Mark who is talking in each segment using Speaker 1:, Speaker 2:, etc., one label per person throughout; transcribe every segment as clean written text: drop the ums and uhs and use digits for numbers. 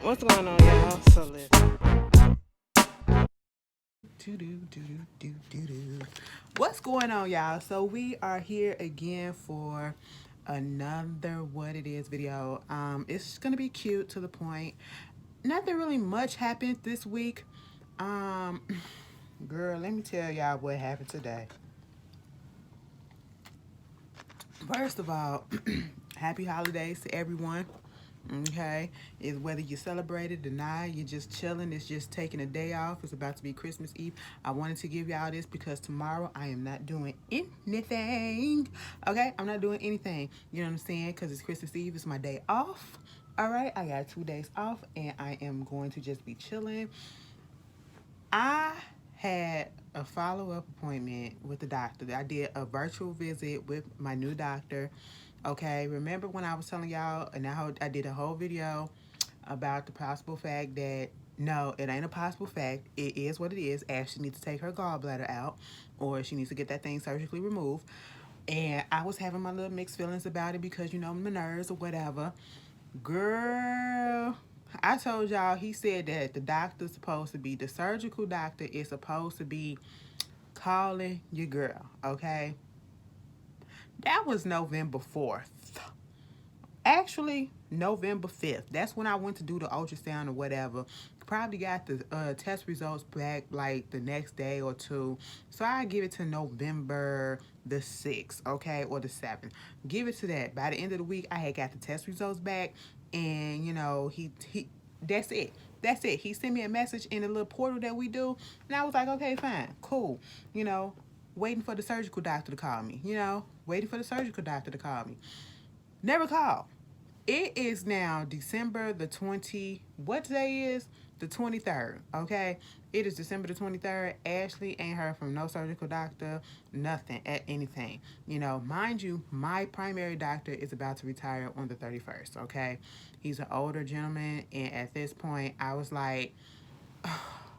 Speaker 1: What's going on, y'all? So listen.
Speaker 2: What's going on, y'all? So we are here again for another What It Is video. It's gonna be cute to the point. Nothing really much happened this week. Um, Girl, let me tell y'all what happened today. First of all, happy holidays to everyone. Okay, is whether you celebrate it, deny, you're just chilling, it's just taking a day off. It's about to be Christmas Eve. I wanted to give y'all this because tomorrow I am not doing anything. Okay, I'm not doing anything. You know what I'm saying? Because it's Christmas Eve, it's my day off. All right, I got 2 days off and I am going to just be chilling. I had a follow-up appointment with the doctor. I did a virtual visit with my new doctor. Okay, remember when I was telling y'all, and I did a whole video about the possible fact that no, it ain't a possible fact. It is what it is. Ashley needs to take her gallbladder out, or she needs to get that thing surgically removed. And I was having my little mixed feelings about it because my nerves or whatever. Girl, I told y'all, he said that the surgical doctor is supposed to be calling your girl, okay? That was November 4th. Actually, November 5th. That's when I went to do the ultrasound or whatever. Probably got the test results back like the next day or two. So I give it to November the 6th, okay, or the 7th. Give it to that. By the end of the week, I had got the test results back, and he that's it. That's it. He sent me a message in the little portal that we do, and I was like, okay, fine, cool. You know, waiting for the surgical doctor to call me. Waiting for the surgical doctor to call me. Never called. It is now December the 20. What day is? The 23rd. Okay. It is December the 23rd. Ashley ain't heard from no surgical doctor, nothing at anything. Mind you, my primary doctor is about to retire on the 31st. Okay. He's an older gentleman. And at this point, I was like,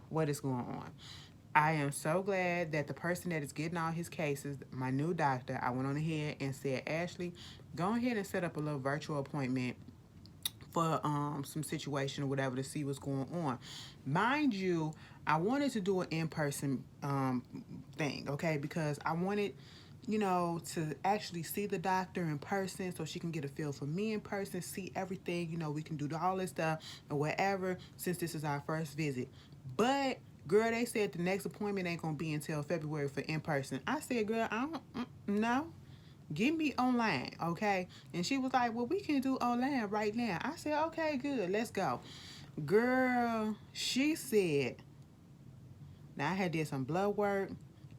Speaker 2: what is going on? I am so glad that the person that is getting all his cases, my new doctor, I went on ahead and said, Ashley, go ahead and set up a little virtual appointment for some situation or whatever to see what's going on. Mind you, I wanted to do an in-person thing, okay, because I wanted to actually see the doctor in person so she can get a feel for me in person, see everything, we can do all this stuff or whatever since this is our first visit. But girl, they said the next appointment ain't gonna be until February for in person. I said, girl, I don't, no, get me online, okay? And she was like, well, we can do online right now. I said, okay, good, let's go. Girl, she said, now I had did some blood work,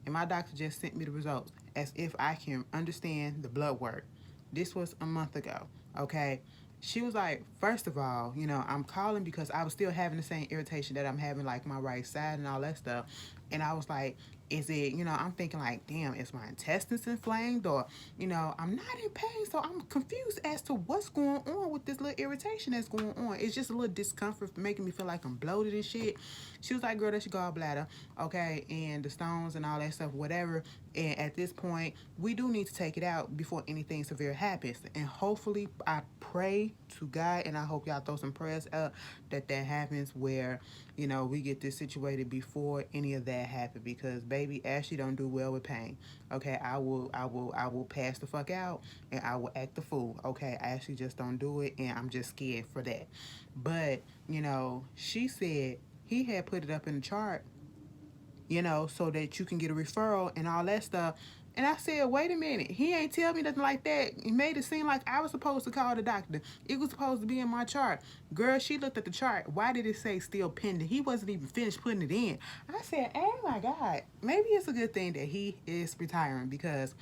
Speaker 2: and my doctor just sent me the results as if I can understand the blood work. This was a month ago, okay? She was like, first of all, I'm calling because I was still having the same irritation that I'm having, like my right side and all that stuff. And I was like, is it, I'm thinking like, damn, is my intestines inflamed, or, I'm not in pain. So I'm confused as to what's going on with this little irritation that's going on. It's just a little discomfort making me feel like I'm bloated and shit. She was like, girl, that's your gallbladder, okay, and the stones and all that stuff, whatever. And at this point, we do need to take it out before anything severe happens. And hopefully, I pray to God, and I hope y'all throw some prayers up that happens where, we get this situated before any of that happens. Because baby, Ashley don't do well with pain. Okay, I will pass the fuck out and I will act the fool. Okay, I actually just don't do it, and I'm just scared for that. But she said he had put it up in the chart, so that you can get a referral and all that stuff. And I said, wait a minute, he ain't tell me nothing like that. He made it seem like I was supposed to call the doctor. It was supposed to be in my chart. Girl, she looked at the chart. Why did it say still pending? He wasn't even finished putting it in. I said, oh my God, maybe it's a good thing that he is retiring because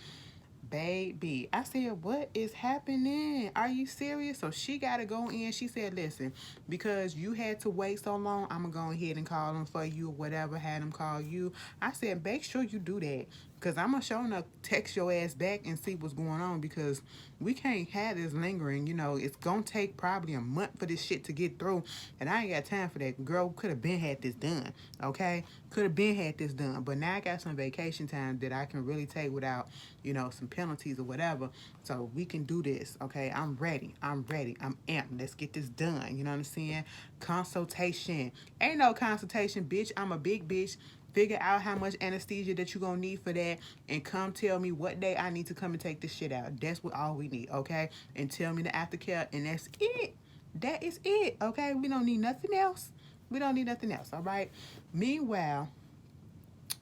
Speaker 2: baby, I said, what is happening? Are you serious? So she got to go in. She said, listen, because you had to wait so long, I'm going to go ahead and call him for you or whatever, had him call you. I said, make sure you do that. Because I'm going to show enough text your ass back and see what's going on, because we can't have this lingering. You know, it's going to take probably a month for this shit to get through. And I ain't got time for that. Girl, could have been had this done. Okay? Could have been had this done. But now I got some vacation time that I can really take without, you know, some penalties or whatever. So we can do this. Okay? I'm ready. I'm ready. I'm amped. Let's get this done. You know what I'm saying? Consultation. Ain't no consultation, bitch. I'm a big bitch. Figure out how much anesthesia that you're gonna need for that, and come tell me what day I need to come and take this shit out. That's what all we need, okay? And tell me the aftercare, and that's it. That is it, okay? We don't need nothing else. We don't need nothing else, all right? Meanwhile,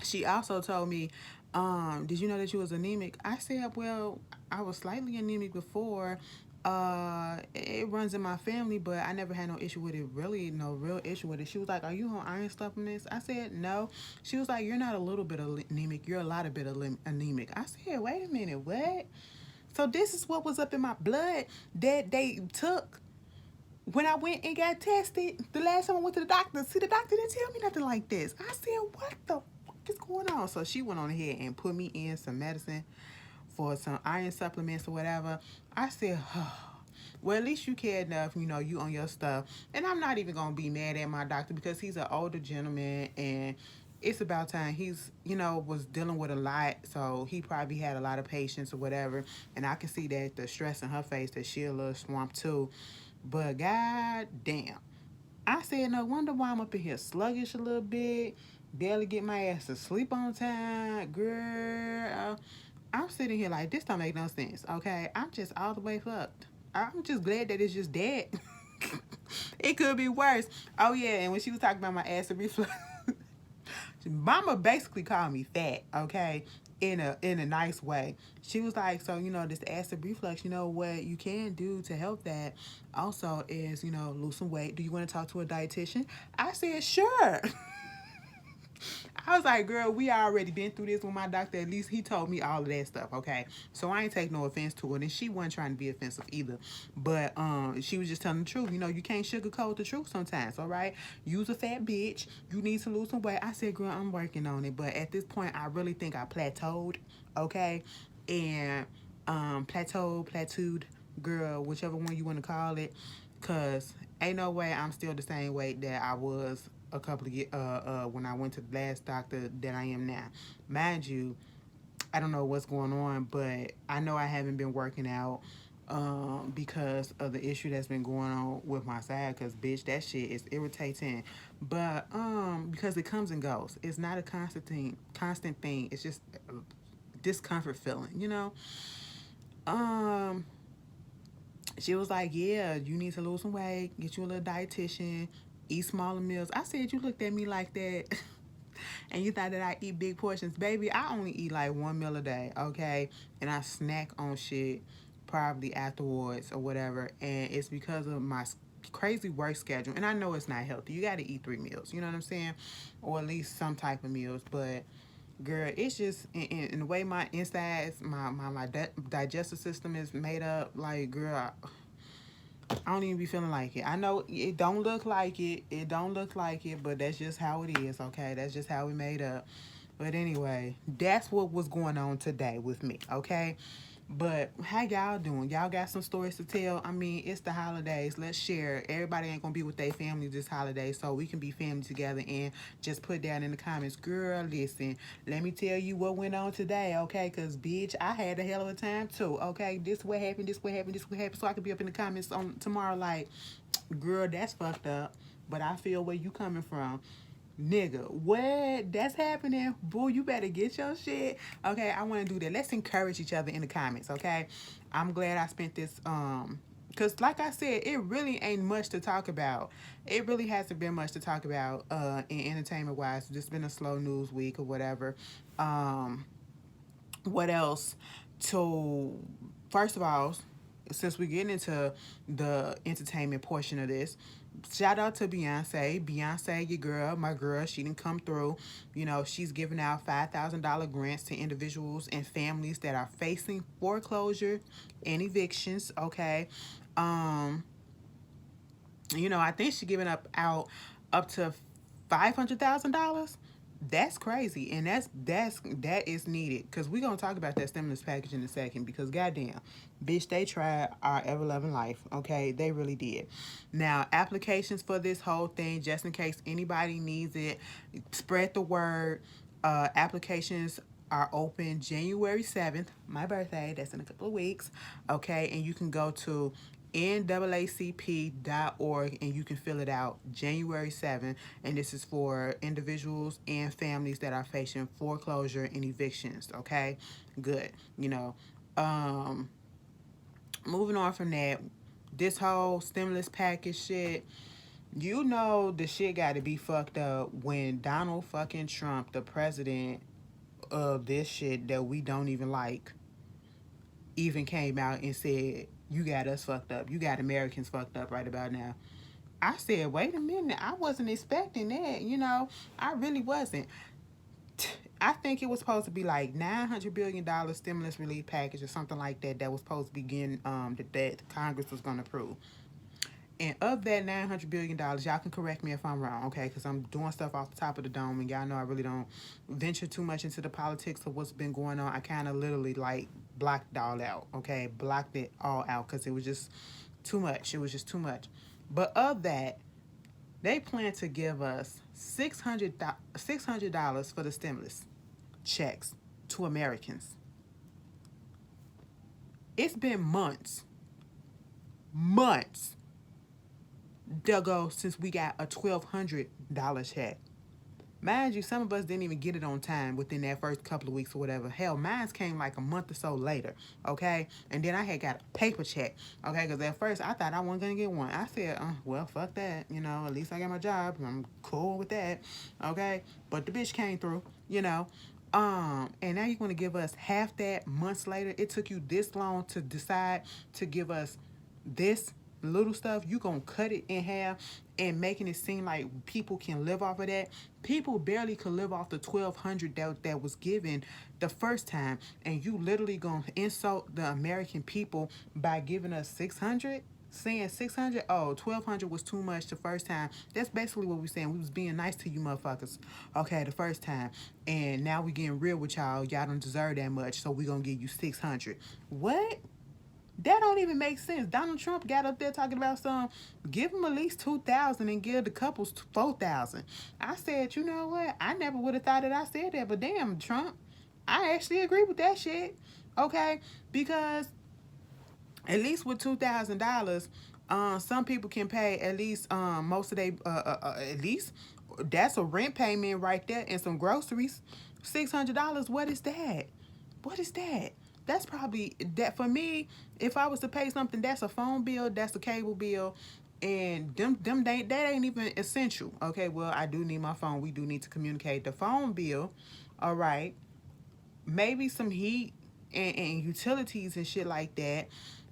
Speaker 2: she also told me, did you know that you was anemic? I said, well, I was slightly anemic before. It runs in my family, but I never had no issue with it, really, no real issue with it. She was like, are you on iron supplements? I said, no. She was like, you're not a little bit anemic, you're a lot of bit anemic. I said, wait a minute, what? So this is what was up in my blood that they took when I went and got tested the last time I went to the doctor. See, the doctor didn't tell me nothing like this. I said, what the fuck is going on? So she went on ahead and put me in some medicine for some iron supplements or whatever. I said, oh, well, at least you care enough, you know, you on your stuff. And I'm not even going to be mad at my doctor, because he's an older gentleman, and it's about time. He's, you know, was dealing with a lot, so he probably had a lot of patience or whatever. And I can see that the stress in her face, that she a little swamped too. But god damn, I said, no wonder why I'm up in here sluggish a little bit, barely get my ass to sleep on time. Girl, I'm sitting here like, this don't make no sense, okay? I'm just all the way fucked. I'm just glad that it's just dead. It could be worse. Oh yeah, and when she was talking about my acid reflux, Mama basically called me fat, okay? In a nice way. She was like, so, you know, this acid reflux, you know, what you can do to help that also is, you know, lose some weight. Do you want to talk to a dietitian? I said, sure. I was like, girl, we already been through this with my doctor. At least he told me all of that stuff, okay? So I ain't take no offense to it, and she wasn't trying to be offensive either. But she was just telling the truth. You know, you can't sugarcoat the truth sometimes, all right? You's a fat bitch. You need to lose some weight. I said, girl, I'm working on it. But at this point, I really think I plateaued, okay? And plateaued, girl, whichever one you want to call it. Because ain't no way I'm still the same weight that I was a couple of years when I went to the last doctor that I am now. Mind you, I don't know what's going on, but I know I haven't been working out because of the issue that's been going on with my side, because bitch, that shit is irritating. But because it comes and goes. It's not a constant thing. It's just a discomfort feeling, you know? She was like, yeah, you need to lose some weight, get you a little dietitian, eat smaller meals. I said, you looked at me like that and you thought that I eat big portions. Baby, I only eat like one meal a day, okay? And I snack on shit probably afterwards or whatever. And it's because of my crazy work schedule. And I know it's not healthy. You got to eat 3 meals, you know what I'm saying? Or at least some type of meals. But girl, it's just in the way my insides, my digestive system is made up. Like, girl, I don't even be feeling like it. I know it don't look like it. It don't look like it, but that's just how it is, okay? That's just how we made up. But anyway, that's what was going on today with me, okay? But how y'all doing? Y'all got some stories to tell? I mean, it's the holidays. Let's share. Everybody ain't gonna be with their family this holiday, so we can be family together and just put down in the comments. Girl, listen, let me tell you what went on today, okay? Because, bitch, I had a hell of a time too, okay? This what happened, this what happened, this what happened, so I can be up in the comments on tomorrow like, girl, that's fucked up, but I feel where you coming from. Nigga, what? That's happening? Boo, you better get your shit. Okay, I want to do that. Let's encourage each other in the comments, okay? I'm glad I spent this, because like I said, it really ain't much to talk about. It really hasn't been much to talk about in entertainment-wise. Just been a slow news week or whatever. What else? To, first of all, since we're getting into the entertainment portion of this, shout out to Beyonce. Beyonce, your girl, my girl, she didn't come through. You know, she's giving out $5,000 grants to individuals and families that are facing foreclosure and evictions, okay? You know, I think she's giving out up to $500,000. That's crazy, and that is needed because we're gonna talk about that stimulus package in a second. Because goddamn, bitch, they tried our ever loving life. Okay, they really did. Now, applications for this whole thing, just in case anybody needs it, spread the word. Applications are open January 7th, my birthday. That's in a couple of weeks. Okay, and you can go to naacp.org and you can fill it out January 7th. And this is for individuals and families that are facing foreclosure and evictions. Okay, good. Um, moving on from that, this whole stimulus package shit. The shit got to be fucked up when Donald fucking Trump, the president of this shit that we don't even like, even came out and said, "You got us fucked up. You got Americans fucked up right about now." I said, "Wait a minute. I wasn't expecting that. I really wasn't." I think it was supposed to be like $900 billion stimulus relief package or something like that was supposed to begin that Congress was going to approve. And of that $900 billion, y'all can correct me if I'm wrong, okay? Because I'm doing stuff off the top of the dome, and y'all know I really don't venture too much into the politics of what's been going on. I kind of literally like blocked it all out, okay? Blocked it all out because it was just too much. It was just too much. But of that, they plan to give us $600 for the stimulus checks to Americans. It's been months ago since we got a $1,200 check. Mind you, some of us didn't even get it on time within that first couple of weeks or whatever. Hell, mine came like a month or so later, okay? And then I had got a paper check, okay? Because at first I thought I wasn't going to get one. I said, well, fuck that, at least I got my job. I'm cool with that, okay? But the bitch came through, and now you're going to give us half that months later. It took you this long to decide to give us this little stuff. You gonna cut it in half and making it seem like people can live off of that. People barely could live off the $1,200 that was given the first time, and you literally gonna insult the American people by giving us 600, saying 600. Oh, 1,200 was too much the first time. That's basically what we saying. We was being nice to you motherfuckers, okay, the first time, and now we getting real with y'all. Y'all don't deserve that much, so we gonna give you 600. What? That don't even make sense. Donald Trump got up there talking about give them at least 2,000 and give the couples 4,000. I said, you know what? I never would have thought that I said that, but damn, Trump, I actually agree with that shit. Okay, because at least with $2,000, some people can pay at least most of their at least that's a rent payment right there and some groceries. $600. What is that? What is that? That's probably that for me. If I was to pay something, that's a phone bill, that's a cable bill, and that ain't even essential. Okay, well, I do need my phone. We do need to communicate. The phone bill, all right. Maybe some heat and utilities and shit like that.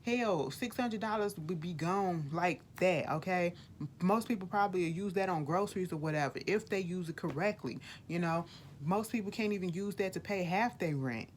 Speaker 2: Hell, $600 would be gone like that, okay? Most people probably use that on groceries or whatever, if they use it correctly, Most people can't even use that to pay half their rent,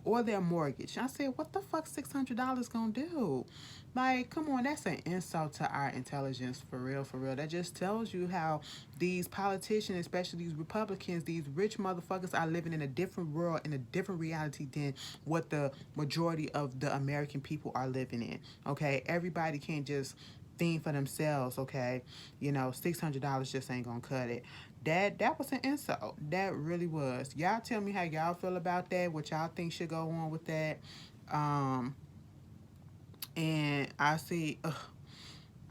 Speaker 2: or their mortgage. I said, what the fuck $600 gonna do? Like, come on, that's an insult to our intelligence, for real, for real. That just tells you how these politicians, especially these Republicans, these rich motherfuckers are living in a different world, in a different reality than what the majority of the American people are living in, okay? Everybody can't just think for themselves, okay? $600 just ain't gonna cut it. That was an insult. That really was. Y'all tell me how y'all feel about that, what y'all think should go on with that. And I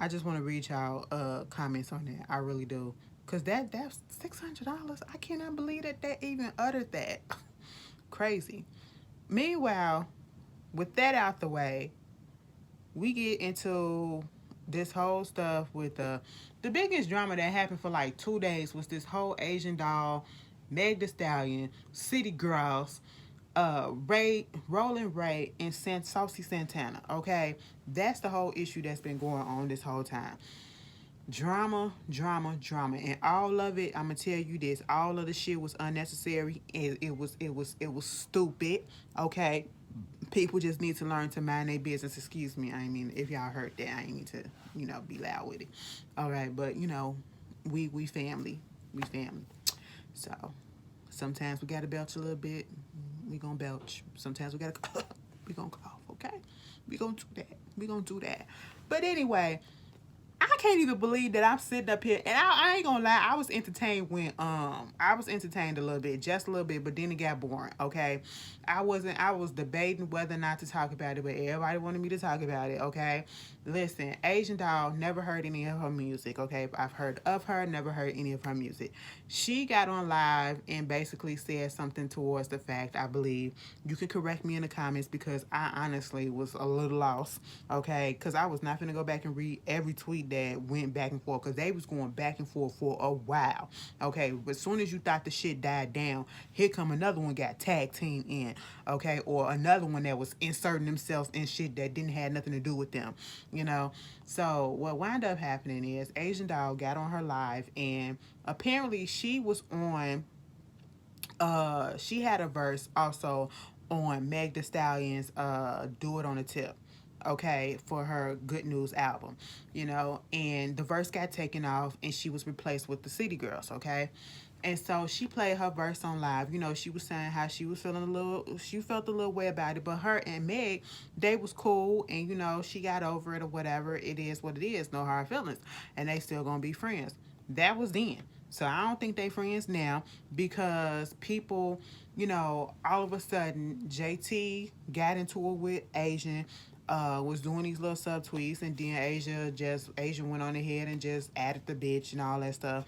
Speaker 2: just want to read y'all comments on that. I really do. Cause that's $600. I cannot believe that even uttered that. Crazy. Meanwhile, with that out the way, we get into this whole stuff with the biggest drama that happened for like 2 days was this whole Asian doll, Meg Thee Stallion, City Girls, Rolling Ray, and Saucy Santana. Okay, that's the whole issue that's been going on this whole time. Drama, drama, drama, and all of it. I'm gonna tell you this: all of the shit was unnecessary. It was stupid. Okay, people just need to learn to mind their business. Excuse me. I mean, if y'all heard that, I ain't need to, be loud with it. All right, but we family. We family. So sometimes we gotta belch a little bit. We gonna belch. Sometimes we gotta we gonna cough. Okay, we gonna do that. We gonna do that. But anyway, I can't even believe that I'm sitting up here, and I ain't gonna lie, I was entertained when I was entertained a little bit, just a little bit, but then it got boring. Okay, I was debating whether or not to talk about it, but everybody wanted me to talk about it. Okay, listen, Asian Doll, never heard any of her music. Okay, I've heard of her, never heard any of her music. She got on live and basically said something towards the fact, I believe you can correct me in the comments because I honestly was a little lost. Okay, because I was not gonna go back and read every tweet that went back and forth because they was going back and forth for a while. Okay, but as soon as you thought the shit died down, here come another one got tag team in. Okay, or another one that was inserting themselves in shit that didn't have nothing to do with them. You know, so what wound up happening is Asian Doll got on her live and apparently she was on she had a verse also on Meg The Stallion's Do It on a Tip, okay, for her Good News album, you know, and the verse got taken off and she was replaced with the City Girls, okay? And so she played her verse on live. You know, she was saying how she was feeling a little, she felt a little way about it. But her and Meg, they was cool, and you know, she got over it or whatever. It is what it is. No hard feelings, and they still gonna be friends. That was then. So I don't think they friends now because people, you know, all of a sudden JT got into it with Asian, was doing these little subtweets, and then Asia went on ahead and just added the bitch and all that stuff,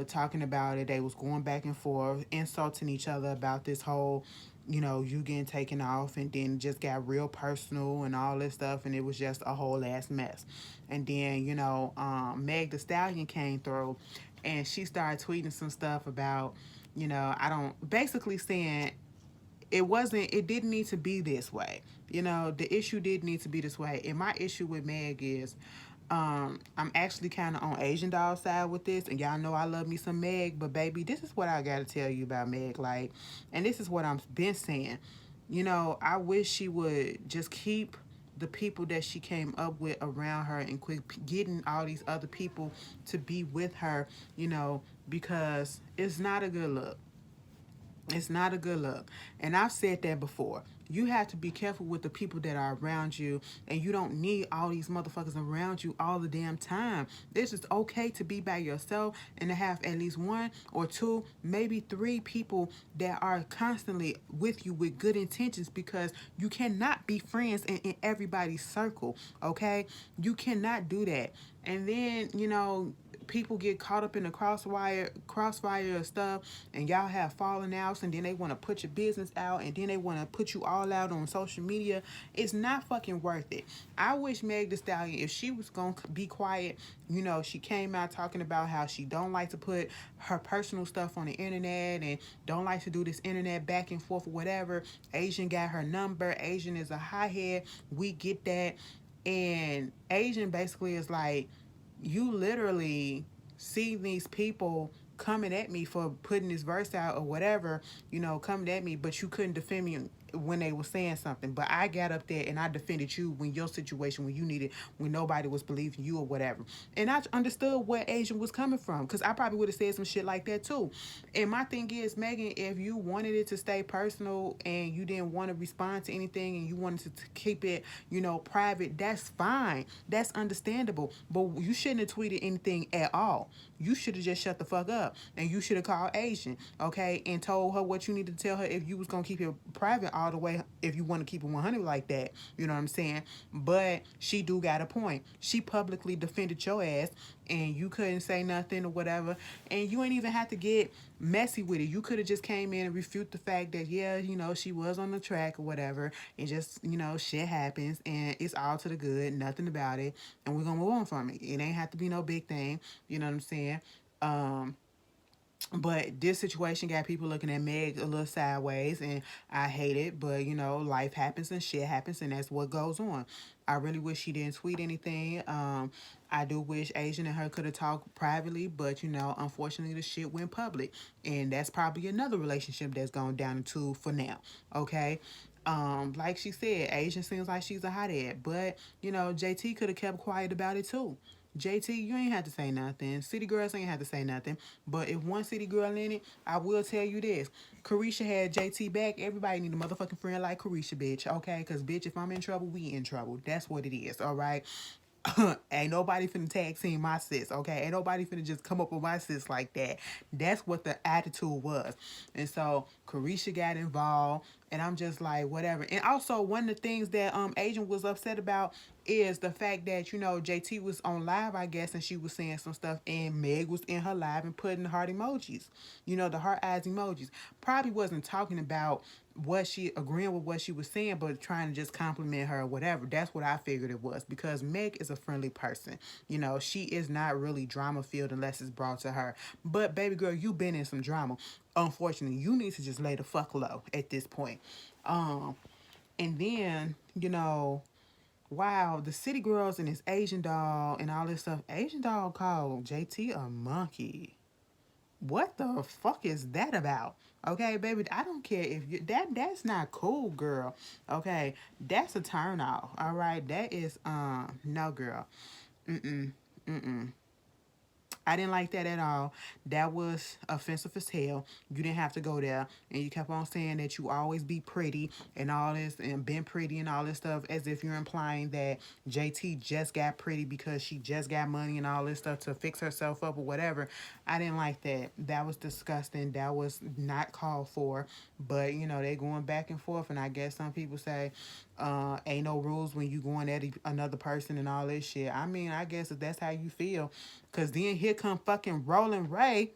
Speaker 2: talking about it. They was going back and forth, insulting each other about this whole, you know, you getting taken off, and then just got real personal and all this stuff, and it was just a whole ass mess. And then, you know, Meg The Stallion came through, and she started tweeting some stuff about, you know, I don't, basically saying it didn't need to be this way. You know, the issue did need to be this way. And my issue with Meg is I'm actually kind of on Asian Doll side with this, and y'all know I love me some Meg, but baby, this is what I gotta tell you about Meg, like, and this is what I've been saying. You know, I wish she would just keep the people that she came up with around her and quit getting all these other people to be with her, you know, because it's not a good look. It's not a good look. And I've said that before. You have to be careful with the people that are around you, and you don't need all these motherfuckers around you all the damn time. It's just okay to be by yourself and to have at least one or two, maybe three people that are constantly with you with good intentions, because you cannot be friends in everybody's circle, okay? You cannot do that. And then, you know, people get caught up in the crossfire of stuff, and y'all have falling outs, and then they want to put your business out, and then they want to put you all out on social media. It's not fucking worth it. I wish Meg The Stallion, if she was gonna be quiet, you know, she came out talking about how she don't like to put her personal stuff on the internet and don't like to do this internet back and forth or whatever. Asian got her number. Asian is a hothead. We get that. And Asian basically is like, you literally see these people coming at me for putting this verse out or whatever, you know, coming at me, but you couldn't defend me when they were saying something. But I got up there and I defended you when your situation, when you needed, when nobody was believing you or whatever. And I understood where Asian was coming from, because I probably would have said some shit like that too. And my thing is, Megan, if you wanted it to stay personal and you didn't want to respond to anything and you wanted to keep it, you know, private, that's fine. That's understandable. But you shouldn't have tweeted anything at all. You should have just shut the fuck up, and you should have called Asian, okay, and told her what you needed to tell her if you was gonna keep it private all the way, if you want to keep it 100 like that. You know what I'm saying? But she do got a point. She publicly defended your ass, and you couldn't say nothing or whatever, and you ain't even have to get messy with it. You could have just came in and refute the fact that, yeah, you know, she was on the track or whatever, and just, you know, shit happens, and it's all to the good, nothing about it, and we're gonna move on from it. It ain't have to be no big thing. You know what I'm saying? Um, but this situation got people looking at Meg a little sideways, and I hate it. But you know, life happens and shit happens, and that's what goes on. I really wish she didn't tweet anything. I do wish Asian and her could have talked privately, but you know, unfortunately, the shit went public, and that's probably another relationship that's gone down the tube for now. Okay. Like she said, Asian seems like she's a hothead, but you know, JT could have kept quiet about it too. JT, you ain't have to say nothing. City girls ain't have to say nothing. But if one city girl in it, I will tell you this. Carisha had JT back. Everybody need a motherfucking friend like Carisha, bitch. Okay? Because, bitch, if I'm in trouble, we in trouble. That's what it is. All right? Ain't nobody finna tag team my sis, okay? Ain't nobody finna just come up with my sis like that. That's what the attitude was. And so Carisha got involved, and I'm just like, whatever. And also, one of the things that Agent was upset about is the fact that, JT was on live, I guess, and she was saying some stuff, and Meg was in her live and putting heart emojis, the heart eyes emojis. Probably wasn't talking about what she agreeing with what she was saying, but trying to just compliment her or whatever. That's what I figured it was, because Meg is a friendly person. She is not really drama filled unless it's brought to her. But baby girl, you been in some drama. Unfortunately, you need to just lay the fuck low at this point. And then, wow, the city girls and this Asian doll and all this stuff. Asian doll called JT a monkey. What the fuck is that about? Okay, baby, I don't care if you that's not cool, girl. Okay, that's a turn off. All right, that is no, girl. Mm mm. I didn't like that at all. That was offensive as hell. You didn't have to go there. And you kept on saying that you always be pretty and all this and been pretty and all this stuff, as if you're implying that JT just got pretty because she just got money and all this stuff to fix herself up or whatever. I didn't like that. That was disgusting. That was not called for. But, they going back and forth. And I guess some people say, ain't no rules when you going at another person and all this shit. I mean, I guess if that's how you feel. Because then here come fucking Roland Ray.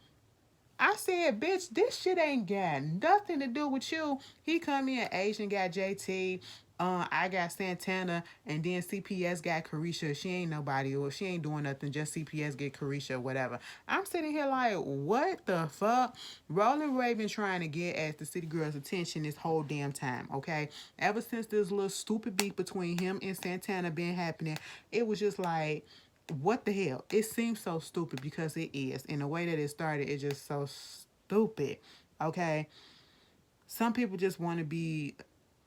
Speaker 2: I said, bitch, this shit ain't got nothing to do with you. He come in, Asian got JT. I got Santana, and then CPS got Carisha. She ain't nobody, or she ain't doing nothing. Just CPS get Carisha, or whatever. I'm sitting here like, what the fuck? Roland Ray been trying to get at the city girls' attention this whole damn time, okay? Ever since this little stupid beef between him and Santana been happening, it was just like, what the hell? It seems so stupid because it is. And the way that it started, it's just so stupid. Okay? Some people just want to be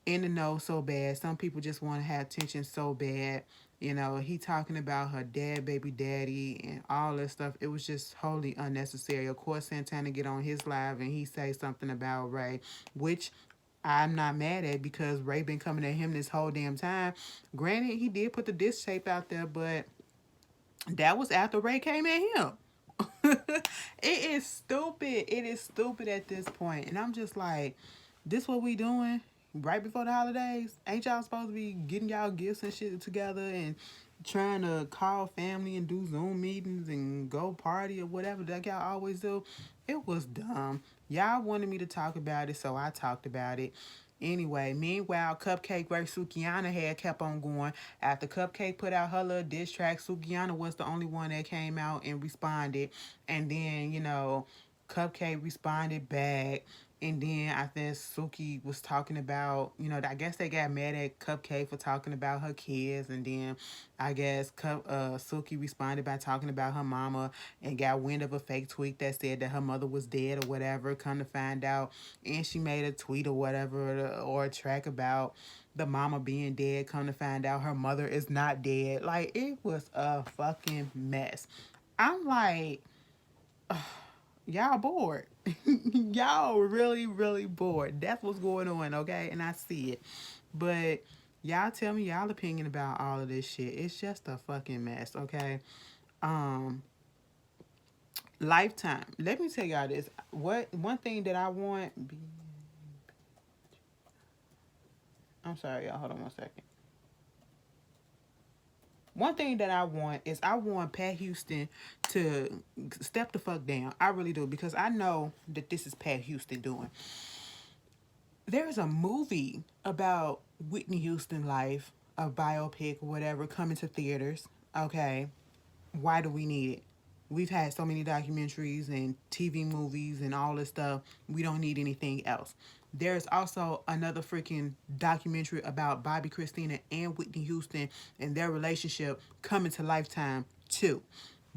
Speaker 2: in the know so bad. Some people just want to have attention so bad. He talking about her dad, baby daddy, and all that stuff. It was just wholly unnecessary. Of course, Santana get on his live and he say something about Ray, which I'm not mad at, because Ray been coming at him this whole damn time. Granted, he did put the disc shape out there, but that was after Ray came at him. It is stupid. It is stupid at this point. And I'm just like, this what we doing right before the holidays? Ain't y'all supposed to be getting y'all gifts and shit together and trying to call family and do Zoom meetings and go party or whatever that y'all always do? It was dumb. Y'all wanted me to talk about it, so I talked about it. Anyway, meanwhile, Cupcake versus Sukiana had kept on going. After Cupcake put out her little diss track, Sukiana was the only one that came out and responded. And then, Cupcake responded back. And then I think Suki was talking about, I guess they got mad at Cupcake for talking about her kids. And then I guess Suki responded by talking about her mama and got wind of a fake tweet that said that her mother was dead or whatever. Come to find out. And she made a tweet or whatever, or a track about the mama being dead. Come to find out her mother is not dead. Like, it was a fucking mess. I'm like, y'all bored. Y'all really, really bored. That's what's going on, okay? And I see it. But y'all tell me y'all opinion about all of this shit. It's just a fucking mess, okay? Lifetime. Let me tell y'all this. One thing that I want. I'm sorry, y'all. Hold on 1 second. One thing that I want is I want Pat Houston to step the fuck down. I really do, because I know that this is Pat Houston doing. There's a movie about Whitney Houston life, a biopic or whatever, coming to theaters. Okay, why do we need it? We've had so many documentaries and TV movies and all this stuff. We don't need anything else. There's also another freaking documentary about Bobby Christina and Whitney Houston and their relationship coming to Lifetime too.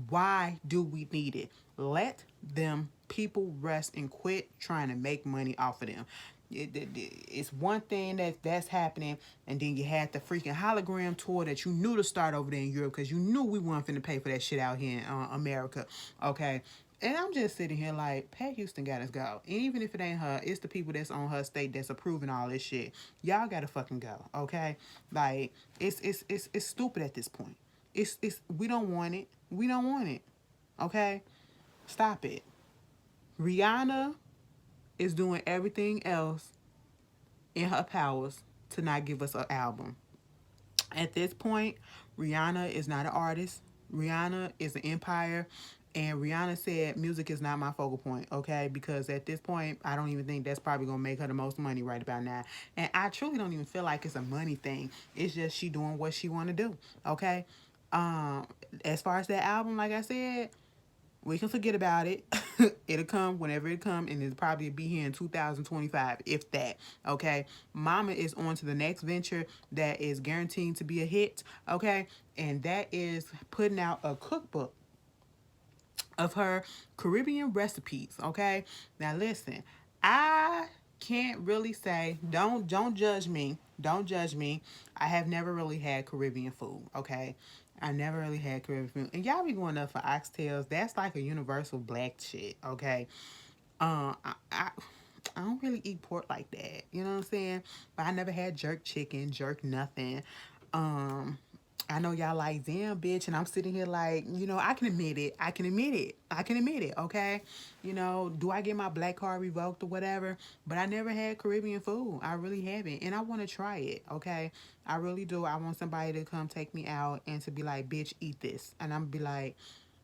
Speaker 2: Why do we need it? Let them people rest and quit trying to make money off of them. It's one thing that's happening, and then you had the freaking hologram tour that you knew to start over there in Europe because you knew we weren't finna pay for that shit out here in America, okay? And I'm just sitting here like, Pat Houston got us go. And even if it ain't her, it's the people that's on her state that's approving all this shit. Y'all gotta fucking go, okay? Like, it's stupid at this point. It's we don't want it. We don't want it. Okay? Stop it. Rihanna is doing everything else in her powers to not give us an album. At this point, Rihanna is not an artist. Rihanna is an empire. And Rihanna said music is not my focal point, okay? Because at this point, I don't even think that's probably gonna make her the most money right about now. And I truly don't even feel like it's a money thing. It's just she doing what she wanna do, okay? As far as that album, like I said, we can forget about it. It'll come whenever it come, and it'll probably be here in 2025, if that. Okay, Mama is on to the next venture that is guaranteed to be a hit. Okay, and that is putting out a cookbook of her Caribbean recipes. Okay, now listen, I can't really say, don't judge me. Don't judge me. I have never really had Caribbean food. Okay, I never really had Caribbean food, and y'all be going up for oxtails. That's like a universal black shit. Okay, uh, I, I I don't really eat pork like that. You know what I'm saying? But I never had jerk chicken, jerk nothing. Um, I know y'all like, damn, bitch, and I'm sitting here like, I can admit it. I can admit it. I can admit it, okay? Do I get my black card revoked or whatever? But I never had Caribbean food. I really haven't. And I want to try it, okay? I really do. I want somebody to come take me out and to be like, bitch, eat this. And I'm be like,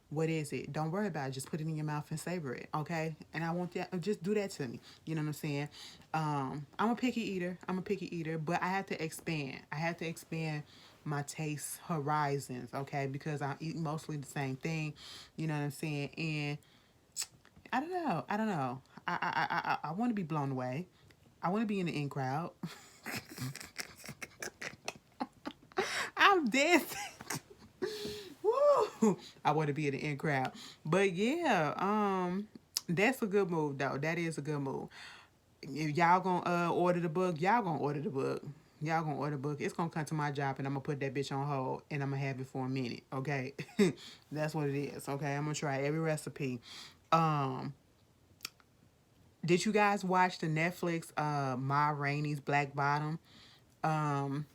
Speaker 2: what is it? Don't worry about it. Just put it in your mouth and savor it, okay? And I want that. Just do that to me. You know what I'm saying? I'm a picky eater. But I have to expand. I have to expand my taste horizons, okay? Because I eat mostly the same thing. You know what I'm saying? And I don't know. I want to be blown away. I want to be in the in crowd. I'm dead. Woo! I want to be in the in crowd. But yeah, that's a good move though. That is a good move. If y'all gonna order the book, y'all gonna order the book. Y'all gonna order the book. It's gonna come to my job and I'm gonna put that bitch on hold and I'm gonna have it for a minute. Okay. That's what it is. Okay. I'm gonna try every recipe. Um did you guys watch the Netflix Ma Rainey's Black Bottom? Um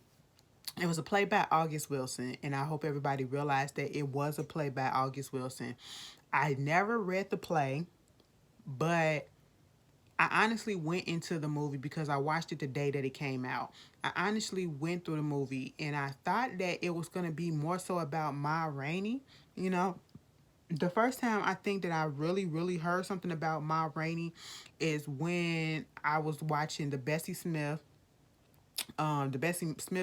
Speaker 2: It was a play by August Wilson, and I hope everybody realized that it was a play by August Wilson. I never read the play, but I honestly went into the movie because I watched it the day that it came out. I honestly went through the movie, and I thought that it was going to be more so about Ma Rainey. You know, the first time I think that I really, really heard something about Ma Rainey is when I was watching the Bessie Smith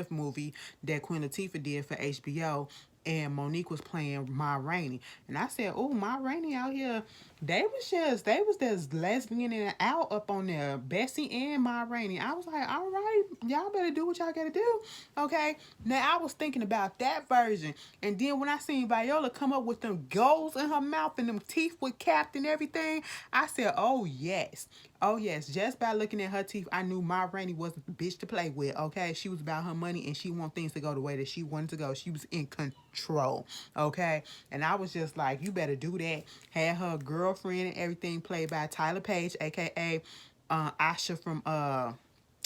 Speaker 2: movie that Queen Latifah did for HBO, and Monique was playing Ma Rainey, and I said, "Oh, Ma Rainey out here." They was just lesbian and out up on there, Bessie and Ma Rainey. I was like, "All right, y'all better do what y'all gotta do." Okay, now I was thinking about that version, and then when I seen Viola come up with them goals in her mouth and them teeth with capped and everything, I said, "Oh yes." Oh yes, just by looking at her teeth, I knew Ma Rainey wasn't the bitch to play with. Okay, she was about her money and she wanted things to go the way that she wanted to go. She was in control. Okay, and I was just like, you better do that. Had her girlfriend and everything played by Tyler Page, aka Asha from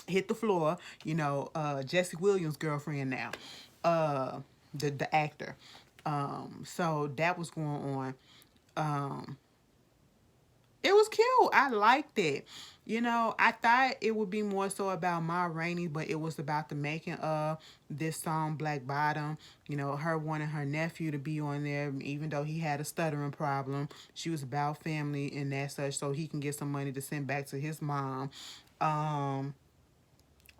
Speaker 2: Hit the Floor. Jesse Williams' girlfriend now. The actor. So that was going on. Um, It was cute. I liked it. I thought it would be more so about Ma Rainey, but it was about the making of this song, Black Bottom. Her wanting her nephew to be on there, even though he had a stuttering problem. She was about family and that such, so he can get some money to send back to his mom. Um,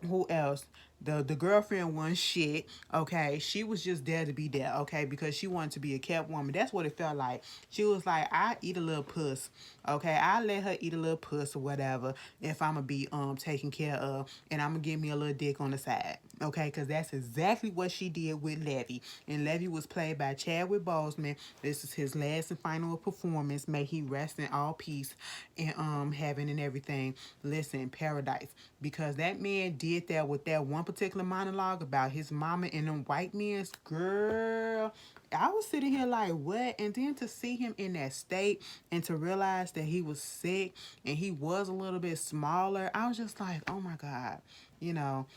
Speaker 2: who else? The girlfriend wasn't shit. Okay, she was just there to be there. Okay, because she wanted to be a kept woman. That's what it felt like. She was like, I eat a little puss. Okay, I let her eat a little puss or whatever if I'ma be taken care of, and I'ma give me a little dick on the side. Okay, because that's exactly what she did with Levy. And Levy was played by Chadwick Boseman. This is his last and final performance. May he rest in all peace and heaven and everything. Listen, paradise. Because that man did that with that one particular monologue about his mama and them white men's girl. I was sitting here like, what? And then to see him in that state and to realize that he was sick and he was a little bit smaller, I was just like, oh my God, you know.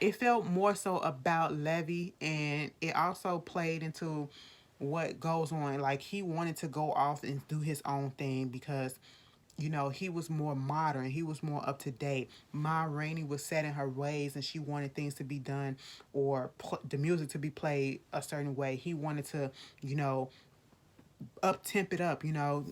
Speaker 2: It felt more so about Levy, and it also played into what goes on. Like, he wanted to go off and do his own thing because, you know, he was more modern, he was more up to date. Ma Rainey was set in her ways, and she wanted things to be done or the music to be played a certain way. He wanted to, you know, up temp it up, you know,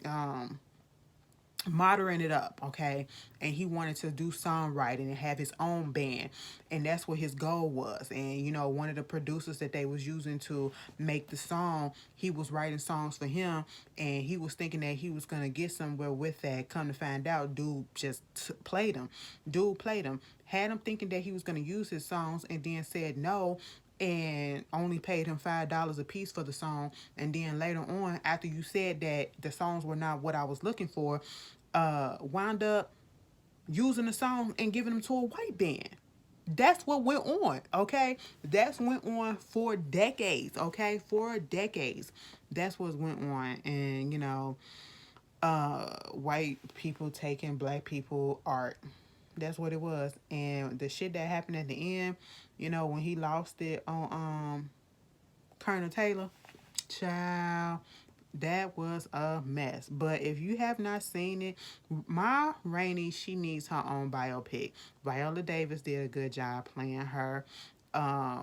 Speaker 2: modern it up, okay? And he wanted to do songwriting and have his own band, and that's what his goal was. And you know, one of the producers that they was using to make the song, he was writing songs for him, and he was thinking that he was gonna get somewhere with that. Come to find out, dude just played him. Dude played him, had him thinking that he was gonna use his songs, and then said no, and only paid him $5 a piece for the song. And then later on, after you said that the songs were not what I was looking for, wound up using the song and giving them to a white band. That's what went on, okay? That's went on for decades, okay? For decades. That's what went on. And, you know, white people taking black people art. That's what it was. And the shit that happened at the end, you know, when he lost it on Colonel Taylor, child, that was a mess. But if you have not seen it, Ma Rainey, she needs her own biopic. Viola Davis did a good job playing her.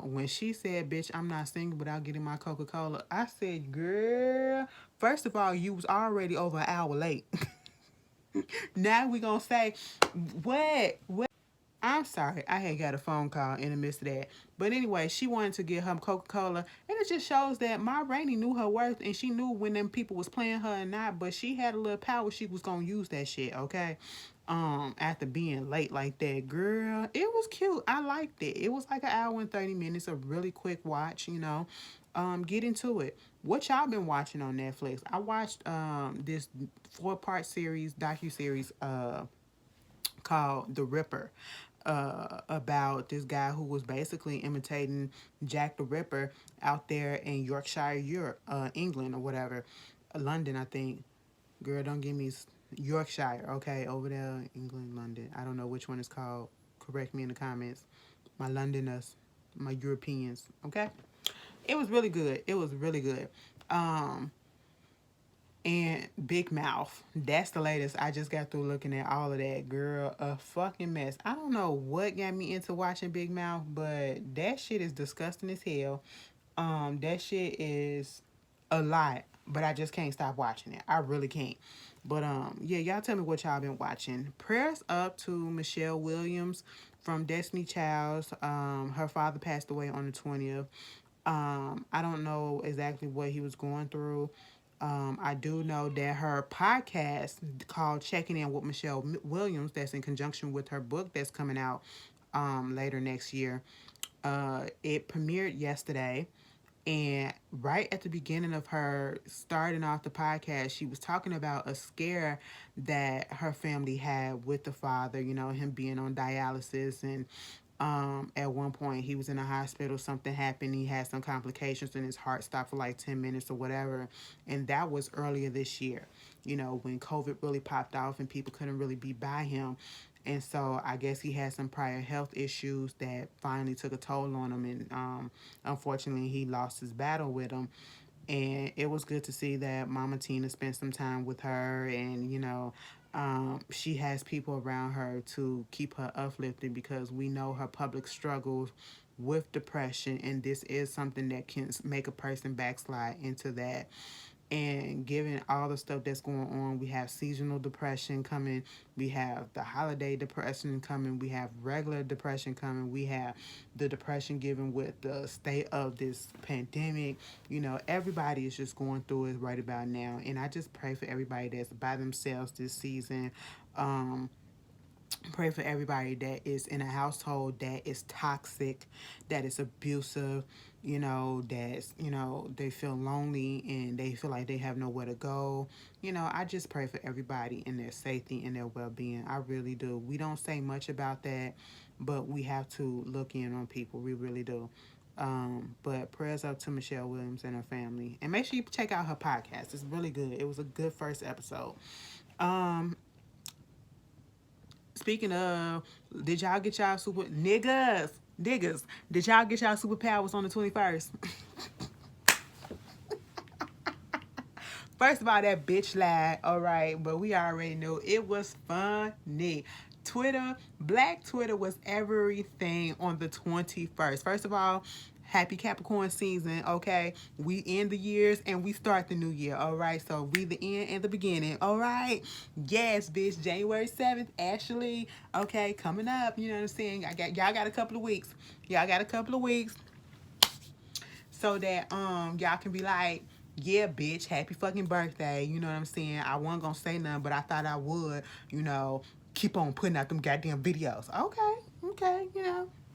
Speaker 2: When she said, "Bitch, I'm not singing without getting my Coca-Cola," I said, "Girl, first of all, you was already over an hour late." Now we gonna say, what? I'm sorry, I had got a phone call in the midst of that. But anyway, she wanted to get her Coca-Cola, and it just shows that Ma Rainey knew her worth, and she knew when them people was playing her or not. But she had a little power; she was gonna use that shit, okay? After being late like that, girl, it was cute. I liked it. It was like an hour and 30 minutes, a really quick watch, you know. Get into it. What y'all been watching on Netflix? I watched this 4-part series, docu-series, called The Ripper, about this guy who was basically imitating Jack the Ripper out there in Yorkshire, Europe, England or whatever, London, I think. Girl, don't give me Yorkshire, okay, over there, England, London. I don't know which one is called. Correct me in the comments. My Londoners, my Europeans, okay. It was really good. It was really good. Um, and Big Mouth. That's the latest. I just got through looking at all of that. Girl, a fucking mess. I don't know what got me into watching Big Mouth, but that shit is disgusting as hell. That shit is a lot, but I just can't stop watching it. I really can't. But yeah, y'all tell me what y'all been watching. Prayers up to Michelle Williams from Destiny Child's. Her father passed away on the 20th. I don't know exactly what he was going through. I do know that her podcast called Checking In with Michelle Williams, that's in conjunction with her book that's coming out later next year. It premiered yesterday. And right at the beginning of her starting off the podcast, she was talking about a scare that her family had with the father, you know, him being on dialysis. And at one point he was in a hospital, something happened, he had some complications and his heart stopped for like 10 minutes or whatever. And that was earlier this year, you know, when COVID really popped off and people couldn't really be by him. And so I guess he had some prior health issues that finally took a toll on him. And unfortunately, he lost his battle with him. And it was good to see that Mama Tina spent some time with her. And, you know, she has people around her to keep her uplifted, because we know her public struggles with depression. And this is something that can make a person backslide into that. And given all the stuff that's going on, we have seasonal depression coming, we have the holiday depression coming, we have regular depression coming, we have the depression given with the state of this pandemic. You know, everybody is just going through it right about now. And I just pray for everybody that's by themselves this season. Pray for everybody that is in a household that is toxic, that is abusive, that's, they feel lonely and they feel like they have nowhere to go. I just pray for everybody and their safety and their well-being. I really do. We don't say much about that, but we have to look in on people. We really do. But prayers up to Michelle Williams and her family. And make sure you check out her podcast. It's really good. It was a good first episode. Speaking of, did y'all get y'all niggas, did y'all get y'all superpowers on the 21st? First of all, that bitch lied, all right, but we already knew it was funny. Black Twitter was everything on the 21st. First of all, happy Capricorn season, okay? We end the years and we start the new year, all right? So we the end and the beginning, all right? Yes, bitch, January 7th, actually, okay, coming up, you know what I'm saying? Y'all got a couple of weeks. Y'all got a couple of weeks so that y'all can be like, yeah, bitch, happy fucking birthday. You know what I'm saying? I wasn't gonna say nothing, but I thought I would, keep on putting out them goddamn videos. Okay,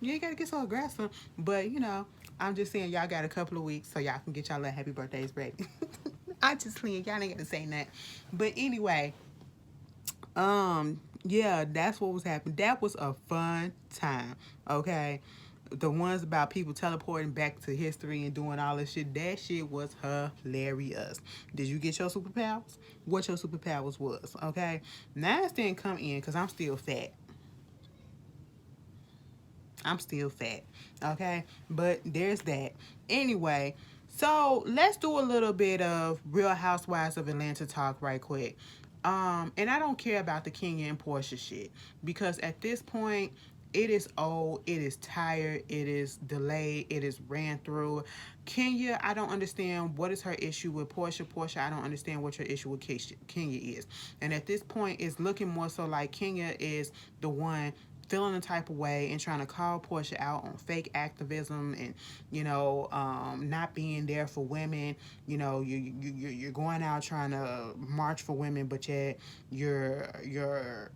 Speaker 2: you ain't gotta get so aggressive. But, I'm just saying y'all got a couple of weeks so y'all can get y'all little happy birthdays ready. I just saying y'all ain't gotta say that. But anyway, yeah, that's what was happening. That was a fun time, okay? The ones about people teleporting back to history and doing all this shit, that shit was hilarious. Did you get your superpowers? What your superpowers was, okay? Nas didn't come in because I'm still fat. Okay? But there's that. Anyway, so let's do a little bit of Real Housewives of Atlanta talk right quick. And I don't care about the Kenya and Portia shit because at this point, it is old, it is tired, it is delayed, it is ran through. Kenya, I don't understand what is her issue with Portia. Portia, I don't understand what your issue with Kenya is. And at this point, it's looking more so like Kenya is the one feeling a type of way and trying to call Portia out on fake activism and not being there for women. You're going out trying to march for women, but yet you're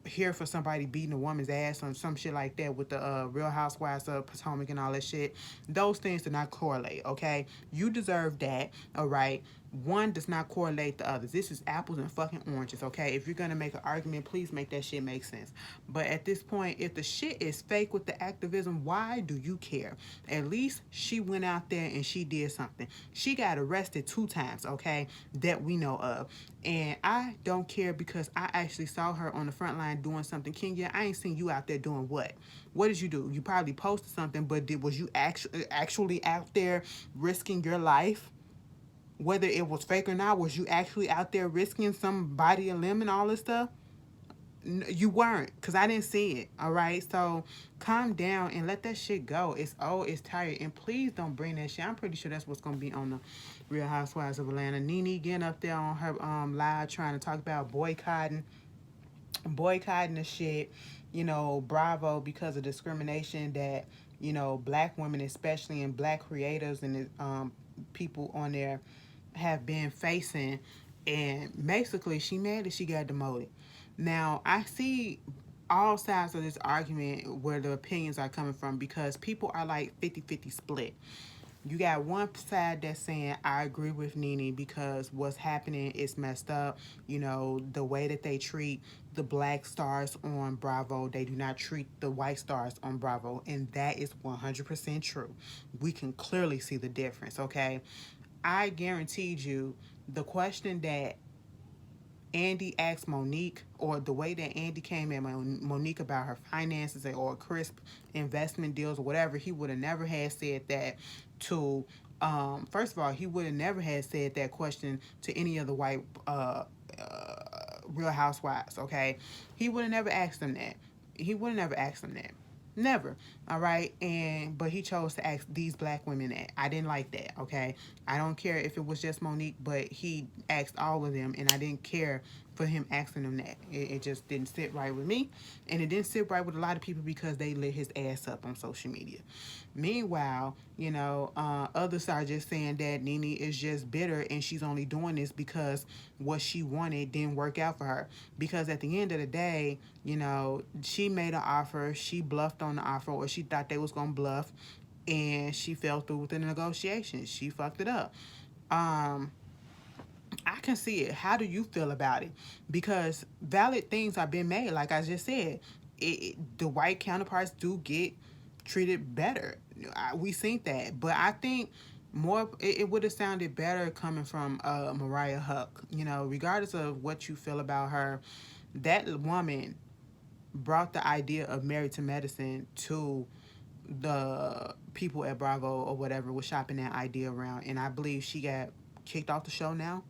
Speaker 2: here for somebody beating a woman's ass or some shit like that with the Real Housewives of Potomac and all that shit. Those things do not correlate, okay? You deserve that, all right? One does not correlate the others. This is apples and fucking oranges, okay? If you're going to make an argument, please make that shit make sense. But at this point, if the shit is fake with the activism, why do you care? At least she went out there and she did something. She got arrested 2 times, okay, that we know of. And I don't care because I actually saw her on the front line doing something. Kenya, I ain't seen you out there doing what? What did you do? You probably posted something, but was you actually out there risking your life? Whether it was fake or not, was you actually out there risking somebody a limb and all this stuff? You weren't, because I didn't see it, all right? So calm down and let that shit go. It's old, it's tired, and please don't bring that shit. I'm pretty sure that's what's going to be on the Real Housewives of Atlanta. Nene getting up there on her live trying to talk about boycotting the shit, Bravo, because of discrimination that, black women, especially, and black creators and people on there have been facing. And basically she mad that she got demoted. Now I see all sides of this argument where the opinions are coming from because people are like 50-50 split. You got one side that's saying, I agree with Nene because what's happening is messed up. The way that they treat the black stars on Bravo, they do not treat the white stars on Bravo. And that is 100% true. We can clearly see the difference, okay? I guaranteed you the question that Andy asked Monique, or the way that Andy came at Monique about her finances or crisp investment deals or whatever, he would have never had said that to, first of all, he would have never had said that question to any of the white Real Housewives, okay? He would have never asked them that. Never. All right. But he chose to ask these black women that. I didn't like that. Okay. I don't care if it was just Monique, but he asked all of them, and I didn't care for him asking him that. It just didn't sit right with me, and it didn't sit right with a lot of people because they lit his ass up on social media. Meanwhile, others are just saying that Nene is just bitter and she's only doing this because what she wanted didn't work out for her. Because at the end of the day, she made an offer, she bluffed on the offer, or she thought they was gonna bluff, and she fell through with the negotiations. She fucked it up. Um, I can see it. How do you feel about it? Because valid things are being made. Like I just said, the white counterparts do get treated better. We seen that, but I think more it would have sounded better coming from Mariah Huck. Regardless of what you feel about her, that woman brought the idea of Married to Medicine to the people at Bravo or whatever was shopping that idea around, and I believe she got kicked off the show now,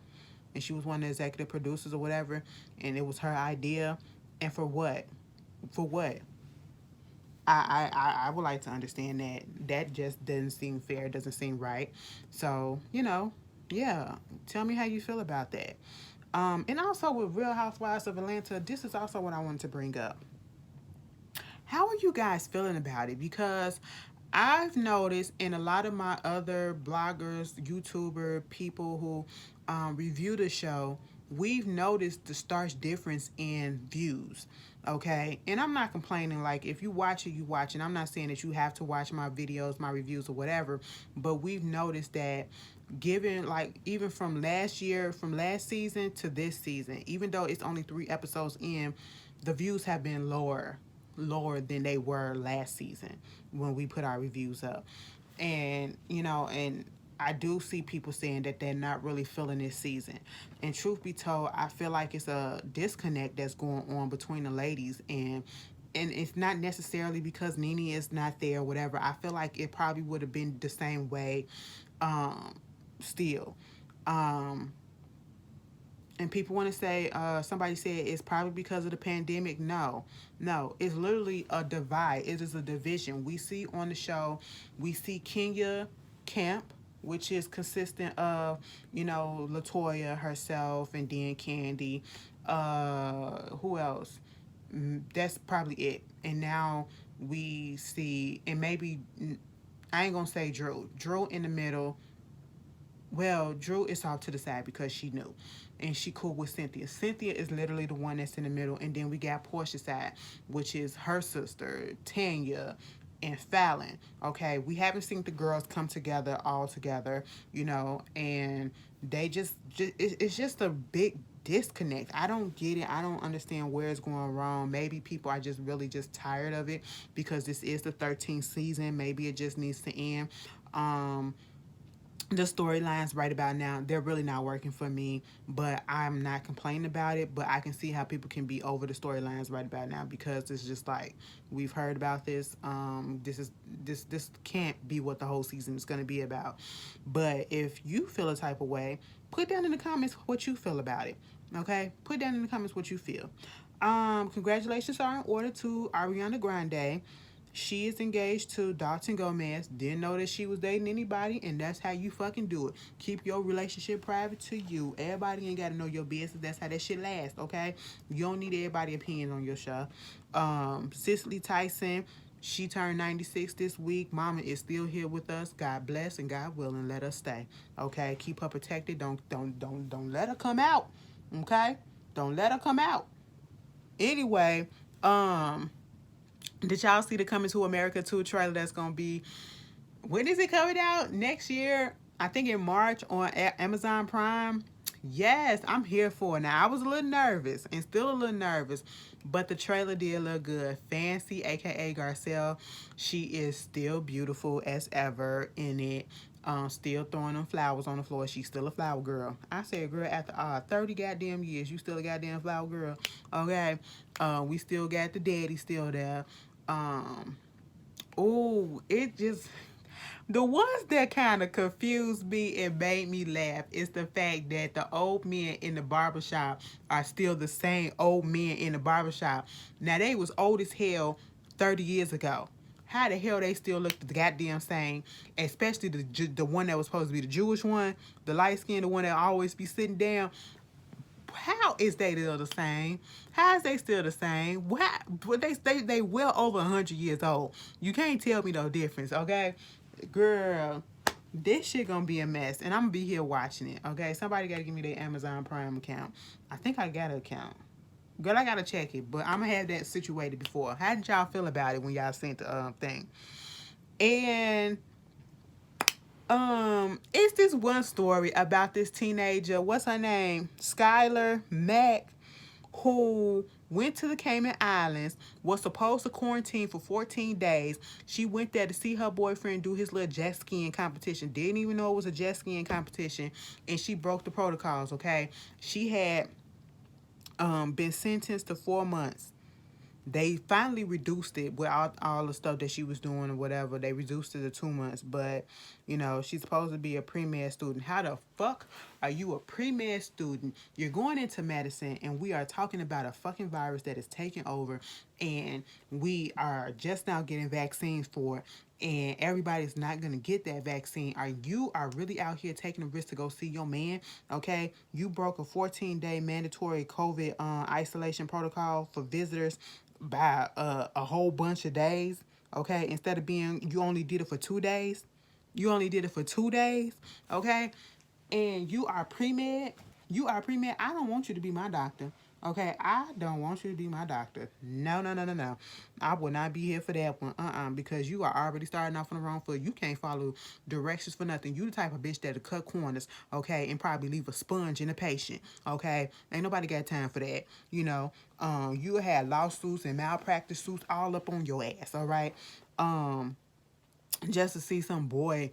Speaker 2: and she was one of the executive producers or whatever, and it was her idea, and for what? For what? I would like to understand that. That just doesn't seem fair, doesn't seem right. So, yeah, tell me how you feel about that. And also with Real Housewives of Atlanta, this is also what I wanted to bring up. How are you guys feeling about it? Because I've noticed in a lot of my other bloggers, YouTuber, people who review the show, we've noticed the stark difference in views. Okay, and I'm not complaining. Like, if you watch it, you watch it. I'm not saying that you have to watch my videos, my reviews, or whatever. But we've noticed that, given, like, even from last year, from last season to this season, even though it's only 3 episodes in, the views have been lower than they were last season when we put our reviews up. And and I do see people saying that they're not really feeling this season. And truth be told, I feel like it's a disconnect that's going on between the ladies, and it's not necessarily because Nene is not there or whatever. I feel like it probably would have been the same way still. Um and people want to say, somebody said it's probably because of the pandemic. No, it's literally a divide. It is a division. We see on the show, we see Kenya Camp, which is consistent of, Latoya herself, and then Candy. Who else? That's probably it. And now we see, and maybe, I ain't gonna say Drew. Drew in the middle. Well, Drew is off to the side because she knew. And she cool with Cynthia. Cynthia is literally the one that's in the middle. And then we got Portia's side, which is her sister, Tanya, and Fallon. Okay, we haven't seen the girls come together all together, and they it's just a big disconnect. I don't get it. I don't understand where it's going wrong. Maybe people are just really just tired of it because this is the 13th season. Maybe it just needs to end. The storylines right about now, they're really not working for me, but I'm not complaining about it. But I can see how people can be over the storylines right about now, because it's just like, we've heard about this. This can't be what the whole season is going to be about. But if you feel a type of way, put down in the comments what you feel about it. Okay, put down in the comments what you feel. Congratulations are in order to Ariana Grande. She is engaged to Dalton Gomez. Didn't know that she was dating anybody, and that's how you fucking do it. Keep your relationship private to you. Everybody ain't got to know your business. That's how that shit lasts, okay? You don't need everybody's opinion on your show. Cicely Tyson, she turned 96 this week. Mama is still here with us. God bless and God willing, let us stay. Okay? Keep her protected. Don't let her come out. Okay? Don't let her come out. Anyway, did y'all see the Coming to America 2 trailer that's going to be, when is it coming out? Next year? I think in March on Amazon Prime. Yes, I'm here for it. Now, I was a little nervous and still a little nervous, but the trailer did look good. Fancy, a.k.a. Garcelle, she is still beautiful as ever in it. Still throwing them flowers on the floor. She's still a flower girl. I said, girl, after 30 goddamn years, you still a goddamn flower girl. Okay. We still got the daddy still there. It just, the ones that kind of confused me and made me laugh is the fact that the old men in the barbershop are still the same old men in the barbershop. Now, they was old as hell 30 years ago. How the hell they still look the goddamn same? Especially the one that was supposed to be the Jewish one, the light skin, the one that always be sitting down. how is they still the same? How is they still the same? What? But they well over 100 years old. You can't tell me no difference, okay? Girl, this shit gonna be a mess, and I'm gonna be here watching it, okay? Somebody gotta give me their Amazon Prime account. I think I got an account. Girl, I gotta check it, but I'm gonna have that situated before. How did y'all feel about it when y'all sent the thing? And it's this one story about this teenager. What's her name? Skylar Mack, who went to the Cayman Islands, was supposed to quarantine for 14 days. She went there to see her boyfriend do his little jet skiing competition. Didn't even know it was a jet skiing competition, and she broke the protocols, okay? She had been sentenced to 4 months. They finally reduced it with all the stuff that she was doing or whatever. They reduced it to 2 months. But, you know, she's supposed to be a pre-med student. How the fuck are you a pre-med student? You're going into medicine, and we are talking about a fucking virus that is taking over, and we are just now getting vaccines for it, and everybody's not going to get that vaccine. You are really out here taking a risk to go see your man, okay? You broke a 14-day mandatory COVID isolation protocol for visitors by a whole bunch of days, okay? Instead of being, you only did it for 2 days. You only did it for 2 days, okay? And you are pre-med. You are pre-med. I don't want you to be my doctor, okay? I don't want you to be my doctor. No, no, no, no, no. I will not be here for that one, because you are already starting off on the wrong foot. You can't follow directions for nothing. You the type of bitch that'll cut corners, okay, and probably leave a sponge in a patient, okay? Ain't nobody got time for that, you know? You had lawsuits and malpractice suits all up on your ass, all right? Just to see some boy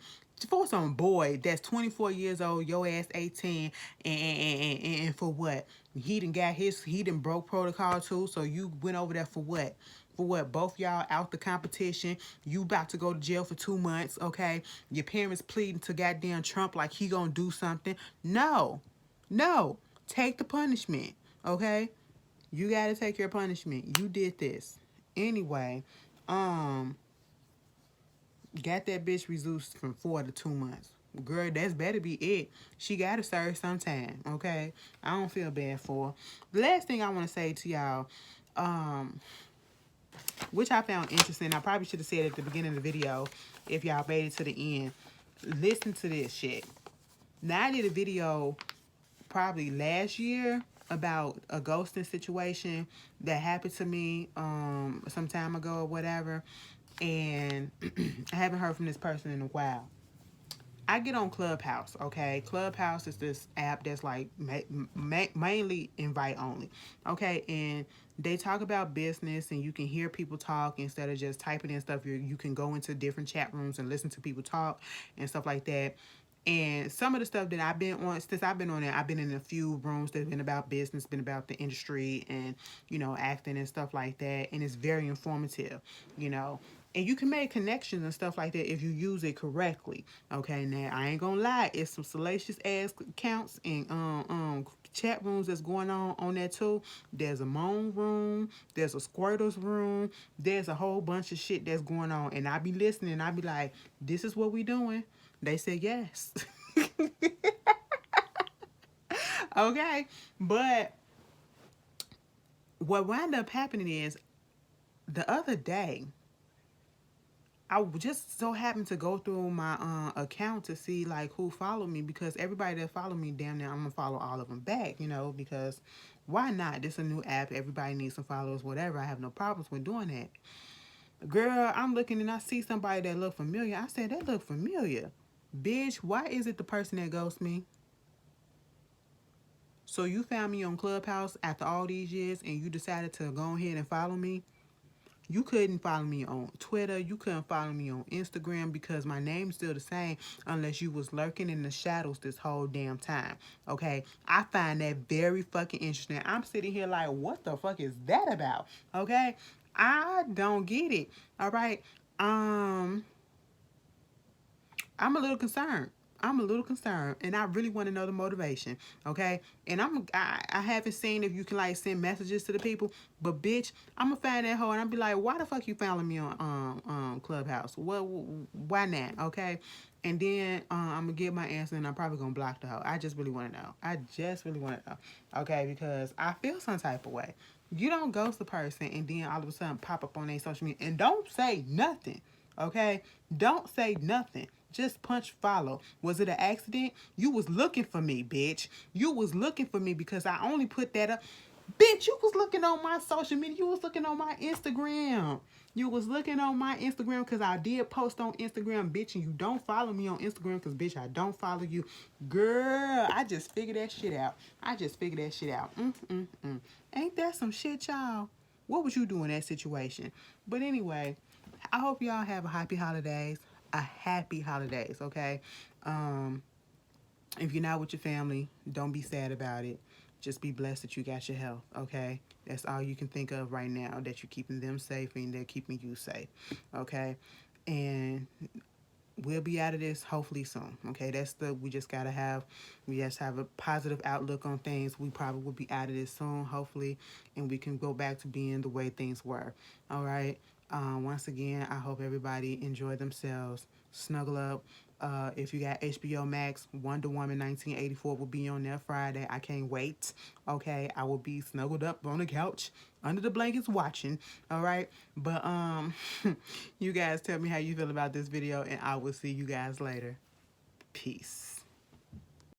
Speaker 2: that's 24 years old, your ass 18, and for what? He done broke protocol too, so you went over there for what? For what? Both y'all out the competition. You about to go to jail for 2 months, okay? Your parents pleading to goddamn Trump like he gonna do something. No. Take the punishment, okay? You gotta take your punishment. You did this. Anyway, got that bitch reduced from 4 to 2 months. Girl, that's better be it. She gotta serve some time, okay? I don't feel bad for her. The last thing I want to say to y'all, which I found interesting, I probably should have said at the beginning of the video if y'all made it to the end. Listen to this shit. Now, I did a video probably last year about a ghosting situation that happened to me some time ago or whatever, and I haven't heard from this person in a while. I get on Clubhouse, okay? Clubhouse is this app that's like mainly invite only, okay? And they talk about business, and you can hear people talk instead of just typing in stuff. You can go into different chat rooms and listen to people talk and stuff like that. And some of the stuff that I've been on, since I've been on it, I've been in a few rooms that's been about business, been about the industry and, you know, acting and stuff like that. And it's very informative, you know. And you can make connections and stuff like that if you use it correctly. Okay, now I ain't gonna lie, it's some salacious ass accounts and chat rooms that's going on there too. There's a moan room, there's a squirters room, there's a whole bunch of shit that's going on. And I be listening, I be like, this is what we doing. They said yes. Okay, but what wound up happening is the other day, I just so happened to go through my account to see like who followed me, because everybody that followed me down there, I'm gonna follow all of them back, you know, because why not? This is a new app. Everybody needs some followers, whatever. I have no problems with doing that. Girl, I'm looking and I see somebody that look familiar. I said, that look familiar. Bitch, why is it the person that ghosts me? So you found me on Clubhouse after all these years and you decided to go ahead and follow me? You couldn't follow me on Twitter. You couldn't follow me on Instagram because my name's still the same unless you was lurking in the shadows this whole damn time. Okay? I find that very fucking interesting. I'm sitting here like, what the fuck is that about? Okay? I don't get it. All right? I'm a little concerned. I'm a little concerned, and I really want to know the motivation, okay? And I haven't seen if you can like send messages to the people, but bitch, I'm gonna find that hoe and I'll be like, why the fuck you following me on Clubhouse? What? Why not? Okay? And then I'm gonna get my answer, and I'm probably gonna block the hoe. I just really want to know. I just really want to know, okay? Because I feel some type of way. You don't ghost a person and then all of a sudden pop up on their social media and don't say nothing. Okay? Don't say nothing. Just punch follow. Was it an accident? You was looking for me, bitch. You was looking for me because I only put that up. Bitch, you was looking on my social media. You was looking on my Instagram. You was looking on my Instagram because I did post on Instagram, bitch, and you don't follow me on Instagram because, bitch, I don't follow you. Girl, I just figured that shit out. I just figured that shit out. Ain't that some shit, y'all? What would you do in that situation? But anyway, I hope y'all have a happy holidays. A happy holidays, okay? If you're not with your family, don't be sad about it. Just be blessed that you got your health, okay? That's all you can think of right now, that you're keeping them safe and they're keeping you safe, okay? And we'll be out of this hopefully soon, okay? We just have a positive outlook on things. We probably will be out of this soon, hopefully, and we can go back to being the way things were, all right? Once again, I hope everybody enjoy themselves. Snuggle up. If you got HBO Max, Wonder Woman 1984 will be on there Friday. I can't wait. Okay, I will be snuggled up on the couch under the blankets watching. All right, but you guys tell me how you feel about this video, and I will see you guys later. Peace.